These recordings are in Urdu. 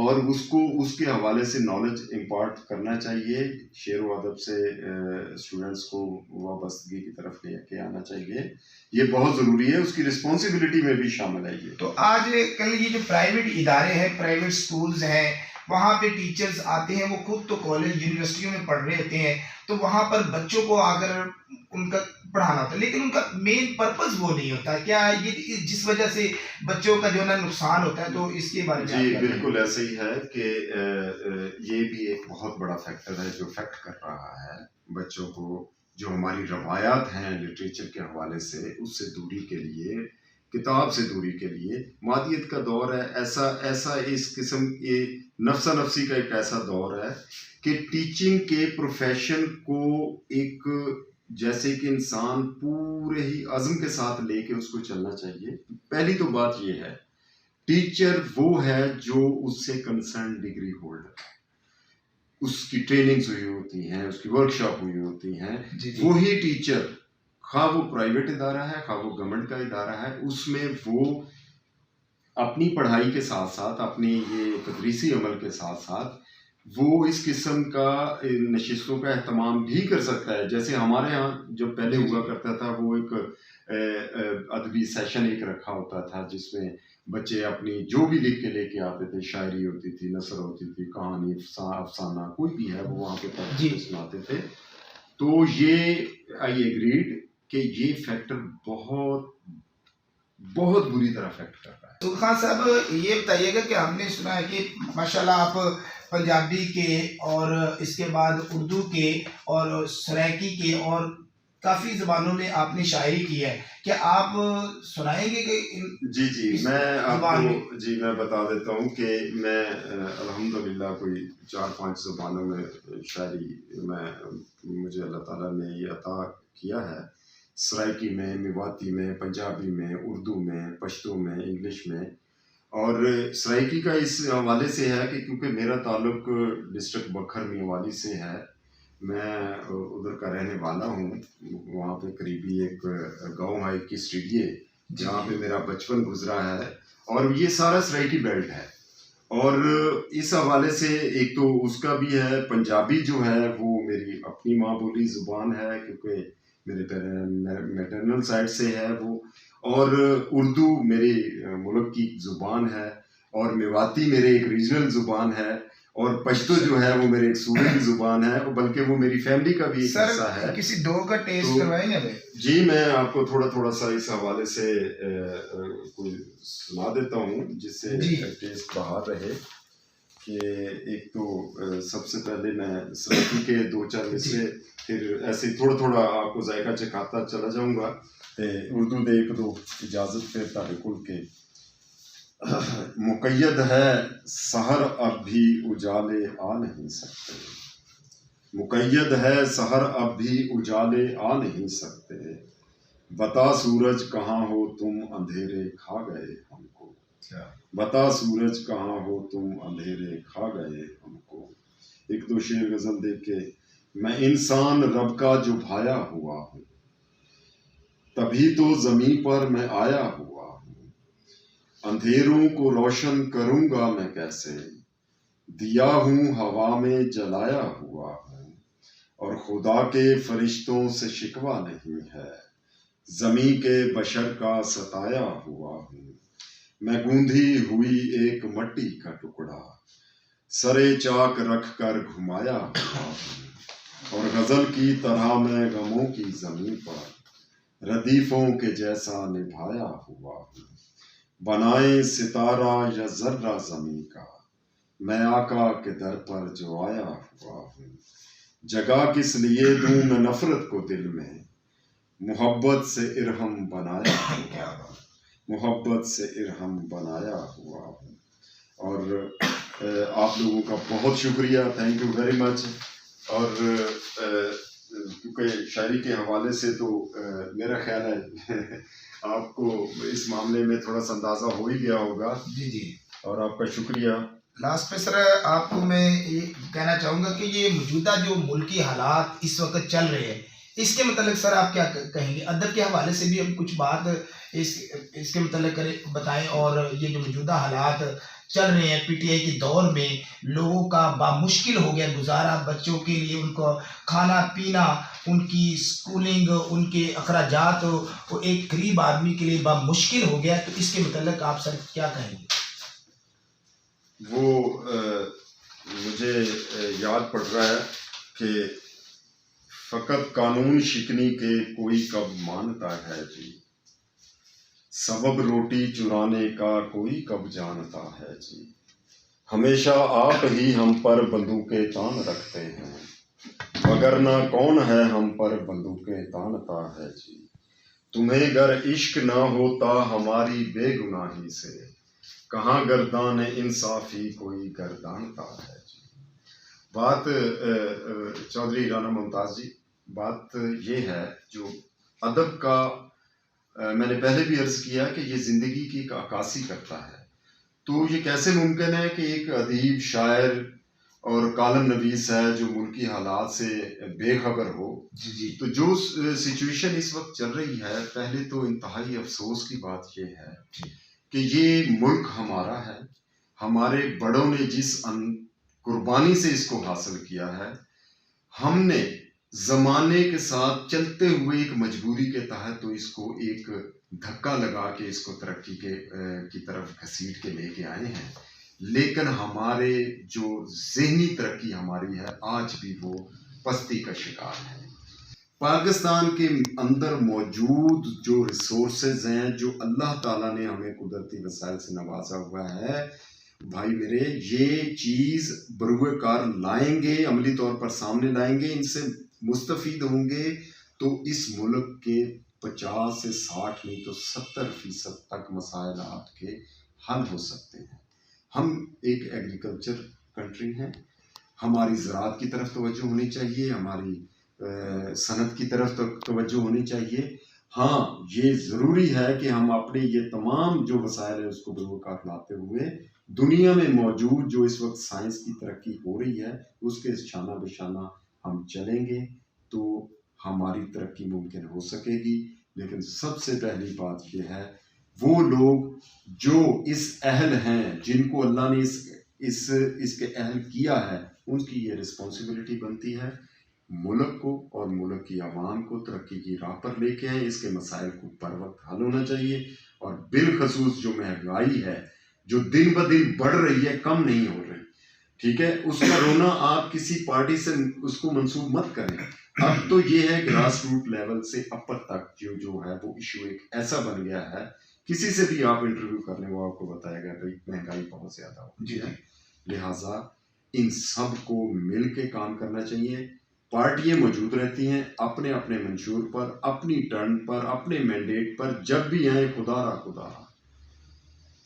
اور اس کو اس کے حوالے سے نالج امپارٹ کرنا چاہیے. شعر و ادب سے اسٹوڈنٹس کو وابستگی کی طرف لے کے آنا چاہیے. یہ بہت ضروری ہے, اس کی رسپانسبلٹی میں بھی شامل ہے یہ. تو آج کل یہ جو پرائیویٹ ادارے ہیں, پرائیویٹ سکولز ہیں, وہاں پہ ٹیچرز آتے ہیں, وہ خود تو کالج یونیورسٹیوں میں پڑھ رہے ہوتے ہیں, تو وہاں پر بچوں کو آ کر ان کا پڑھانا ہوتا ہے, لیکن ان کا مین پرپز وہ نہیں ہوتا. کیا یہ جس وجہ سے بچوں کا جو ہے نا نقصان ہوتا ہے, تو اس کے بارے میں جی بالکل ایسے ہی ہے کہ یہ بھی ایک بہت بڑا فیکٹر ہے جو افیکٹ کر رہا ہے بچوں کو. جو ہماری روایات ہیں لٹریچر کے حوالے سے, اس سے دوری کے لیے, کتاب سے دوری کے لیے. مادیت کا دور ہے, ایسا اس قسم یہ نفسا نفسی کا ایک ایسا دور ہے کہ ٹیچنگ کے پروفیشن کو ایک جیسے کہ انسان پورے ہی عزم کے ساتھ لے کے اس کو چلنا چاہیے. پہلی تو بات یہ ہے, ٹیچر وہ ہے جو اس سے کنسرن ڈگری ہولڈر, اس کی ٹریننگز ہوئی ہوتی ہیں, اس کی ورک شاپ ہوئی ہوتی ہیں. وہی ٹیچر, خواہ وہ پرائیویٹ ادارہ ہے خواہ وہ گورنمنٹ کا ادارہ ہے, اس میں وہ اپنی پڑھائی کے ساتھ ساتھ, اپنی یہ تدریسی عمل کے ساتھ ساتھ وہ اس قسم کا نشستوں کا اہتمام بھی کر سکتا ہے. جیسے ہمارے ہاں جو پہلے ہوا کرتا تھا, وہ ایک ادبی سیشن ایک رکھا ہوتا تھا جس میں بچے اپنی جو بھی لکھ کے لے کے آتے تھے, شاعری ہوتی تھی, نثر ہوتی تھی, کہانی, افسانہ, کوئی بھی ہے, وہ وہاں پہ پڑھ کے سناتے تھے. تو یہ آئی ایگریڈ کہ یہ فیکٹر بہت بہت بری طرح افیکٹ کر رہا ہے. تو خان صاحب یہ بتائیے گا کہ ہم نے سنا ہے کہ ماشاءاللہ آپ پنجابی کے اور اس کے بعد اردو کے اور سرائکی کے اور کافی زبانوں میں آپ نے شاعری کی ہے. کیا آپ سنائیں گے کہ جی میں آپ کو میں بتا دیتا ہوں کہ میں الحمدللہ کوئی 4-5 زبانوں میں شاعری مجھے اللہ تعالیٰ نے یہ عطا کیا ہے. سرائکی میں, میواتی میں, پنجابی میں, اردو میں, پشتو میں, انگلش میں. اور سرائکی کا اس حوالے سے ہے کہ کیونکہ میرا تعلق ڈسٹرکٹ بکھر میوالی سے ہے, میں ادھر کا رہنے والا ہوں. وہاں پہ قریبی ایک گاؤں ہے کی اسٹیڈیے, جہاں پہ میرا بچپن گزرا ہے, اور یہ سارا سرائکی بیلٹ ہے. اور اس حوالے سے ایک تو اس کا بھی ہے. پنجابی جو ہے وہ میری اپنی ماں بولی زبان ہے کیونکہ میرے میٹرنل سائڈ سے ہے وہ, اور اردو میری ملک کی زبان ہے, اور میواتی میرے ایک ریجنل زبان ہے, اور پشتو جو ہے وہ میرے ایک صوبے کی زبان ہے, بلکہ وہ میری فیملی کا بھی ایک حصہ ہے. کسی دو کا ٹیسٹ کروائیں گے؟ جی میں آپ کو تھوڑا سا اس حوالے سے کوئی سنا دیتا ہوں جس سے ٹیسٹ باہر رہے. کہ ایک تو سب سے پہلے میں سرائکی کے 2-4 مصرے, پھر ایسے تھوڑا آپ کو ذائقہ چکھاتا چلا جاؤں گا. اردو دے 1-2 اجازت پہ تارے کل کے. مقید ہے سحر اب بھی اجالے آ نہیں سکتے, مقید ہے سحر اب بھی اجالے آ نہیں سکتے. بتا سورج کہاں ہو تم اندھیرے کھا گئے ہم کو, بتا سورج کہاں ہو تم اندھیرے کھا گئے ہم کو. 1-2 شعر غزل دیکھ کے. میں انسان رب کا جو بھایا ہوا ہوں, تبھی تو زمین پر میں آیا ہوا ہوں. اندھیروں کو روشن کروں گا میں کیسے, دیا ہوں ہوا میں جلایا ہوا ہوں. اور خدا کے فرشتوں سے شکوہ نہیں ہے, زمین کے بشر کا ستایا ہوا ہوں. میں گوندھی ہوئی ایک مٹی کا ٹکڑا, سرے چاک رکھ کر گھمایا ہوا ہوں. اور غزل کی طرح میں غموں کی زمین پر ردیفوں کے جیسا نبھایا ہوا ہوں. بنائے ستارہ یا ذرہ زمین کا, میں آقا کے در پر جو آیا ہوا ہوں. جگہ کس لیے دوں میں نفرت کو دل میں, محبت سے ارحم بنایا ہوا ہوں, محبت سے ارحم بنایا ہوا ہوں. اور آپ لوگوں کا بہت شکریہ, تھینک یو ویری مچ. اور کیونکہ شاعری کے حوالے سے تو میرا خیال ہے آپ کو اس معاملے میں تھوڑا سا اندازہ ہو ہی گیا ہوگا. جی اور آپ کا شکریہ. لاسٹ پہ سر آپ کو میں یہ کہنا چاہوں گا کہ یہ موجودہ جو ملکی حالات اس وقت چل رہے ہیں, اس کے متعلق سر آپ کیا کہیں گے؟ ادب کے حوالے سے بھی ہم کچھ بات اس کے متعلق بتائیں، اور یہ جو موجودہ حالات چل رہے ہیں پی ٹی آئی کے دور میں، لوگوں کا بامشکل ہو گیا گزارا، بچوں کے لیے ان کو کھانا پینا، ان کی سکولنگ، ان کے اخراجات وہ ایک غریب آدمی کے لیے بامشکل ہو گیا، تو اس کے متعلق آپ سر کیا کہیں گے؟ وہ مجھے یاد پڑ رہا ہے کہ فقط قانون شکنی کے کوئی کب مانتا ہے جی، سبب روٹی چرانے کا کوئی کب جانتا ہے جی، ہمیشہ آپ ہی ہم پر بندوقیں تان رکھتے ہیں، وگرنہ کون ہے ہم پر بندوقیں تانتا ہے جی، تمہیں گر عشق نہ ہوتا ہماری بے گناہی سے، کہاں گردان انصافی کوئی گردانتا ہے جی۔ بات چودھری رانا ممتاز جی، بات یہ ہے جو ادب کا میں نے پہلے بھی عرض کیا کہ یہ زندگی کی ایک عکاسی کرتا ہے، تو یہ کیسے ممکن ہے کہ ایک ادیب، شاعر اور کالم نویس ہے جو ملکی حالات سے بے خبر ہو، جی تو جو سچویشن اس وقت چل رہی ہے، پہلے تو انتہائی افسوس کی بات یہ ہے کہ یہ ملک ہمارا ہے، ہمارے بڑوں نے جس قربانی سے اس کو حاصل کیا ہے، ہم نے زمانے کے ساتھ چلتے ہوئے ایک مجبوری کے تحت تو اس کو ایک دھکا لگا کے اس کو ترقی کی طرف گھسیٹ کے لے کے آئے ہیں، لیکن ہمارے جو ذہنی ترقی ہماری ہے آج بھی وہ پستی کا شکار ہے۔ پاکستان کے اندر موجود جو ریسورسز ہیں، جو اللہ تعالیٰ نے ہمیں قدرتی وسائل سے نوازا ہوا ہے، بھائی میرے، یہ چیز بروئے کار لائیں گے، عملی طور پر سامنے لائیں گے، ان سے مستفید ہوں گے، تو اس ملک کے 50 سے 60 نہیں تو 70% تک مسائل آپ کے حل ہو سکتے ہیں۔ ہم ایک ایگریکلچر کنٹری ہیں، ہماری زراعت کی طرف توجہ ہونی چاہیے، ہماری صنعت کی طرف توجہ ہونی چاہیے۔ ہاں، یہ ضروری ہے کہ ہم اپنے یہ تمام جو وسائل ہیں اس کو بروئے کار لاتے ہوئے دنیا میں موجود جو اس وقت سائنس کی ترقی ہو رہی ہے اس کے شانہ بشانہ ہم چلیں گے تو ہماری ترقی ممکن ہو سکے گی۔ لیکن سب سے پہلی بات یہ ہے، وہ لوگ جو اس اہل ہیں، جن کو اللہ نے اس کے اہل کیا ہے، ان کی یہ رسپانسبلٹی بنتی ہے ملک کو اور ملک کی عوام کو ترقی کی راہ پر لے کے آئیں۔ اس کے مسائل کو پر وقت حل ہونا چاہیے، اور بالخصوص جو مہنگائی ہے جو دن بدن بڑھ رہی ہے، کم نہیں ہو رہی، ٹھیک ہے، اس کا رونا آپ کسی پارٹی سے اس کو منسوب مت کریں۔ اب تو یہ ہے گراس روٹ لیول سے اپر تک جو ہے وہ ایشو ایک ایسا بن گیا ہے، کسی سے بھی آپ انٹرویو کر لیں وہ آپ کو بتائے گا کہ مہنگائی بہت زیادہ ہو گئی ہے۔ لہٰذا ان سب کو مل کے کام کرنا چاہیے۔ پارٹیاں موجود رہتی ہیں اپنے اپنے منشور پر، اپنی ٹرن پر، اپنے مینڈیٹ پر، جب بھی آئیں خدا را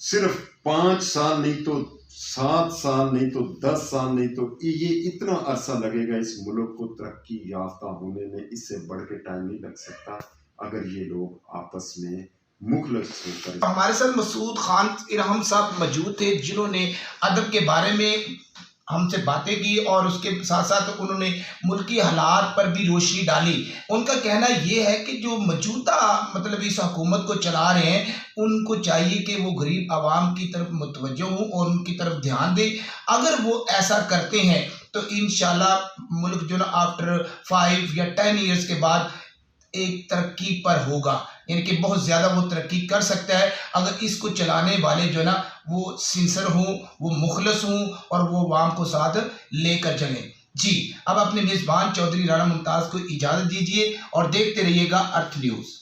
صرف 5 سال نہیں تو 7 سال نہیں تو 10 سال نہیں تو یہ اتنا عرصہ لگے گا اس ملک کو ترقی یافتہ ہونے میں، اس سے بڑھ کے ٹائم نہیں لگ سکتا اگر یہ لوگ آپس میں مخلص ہو کر۔ ہمارے ساتھ مسعود خان ارحم صاحب موجود تھے جنہوں نے ادب کے بارے میں ہم سے باتیں کی، اور اس کے ساتھ ساتھ انہوں نے ملکی حالات پر بھی روشنی ڈالی۔ ان کا کہنا یہ ہے کہ جو موجودہ مطلب اس حکومت کو چلا رہے ہیں، ان کو چاہیے کہ وہ غریب عوام کی طرف متوجہ ہوں اور ان کی طرف دھیان دیں۔ اگر وہ ایسا کرتے ہیں تو انشاءاللہ ملک جو نا آفٹر 5 یا 10 ایئرز کے بعد ایک ترقی پر ہوگا، یعنی کہ بہت زیادہ وہ ترقی کر سکتا ہے اگر اس کو چلانے والے جو نا وہ سنسر ہوں، وہ مخلص ہوں، اور وہ عوام کو ساتھ لے کر چلیں۔ جی، اب اپنے میزبان چودھری رانا ممتاز کو اجازت دیجیے اور دیکھتے رہیے گا ارتھ نیوز۔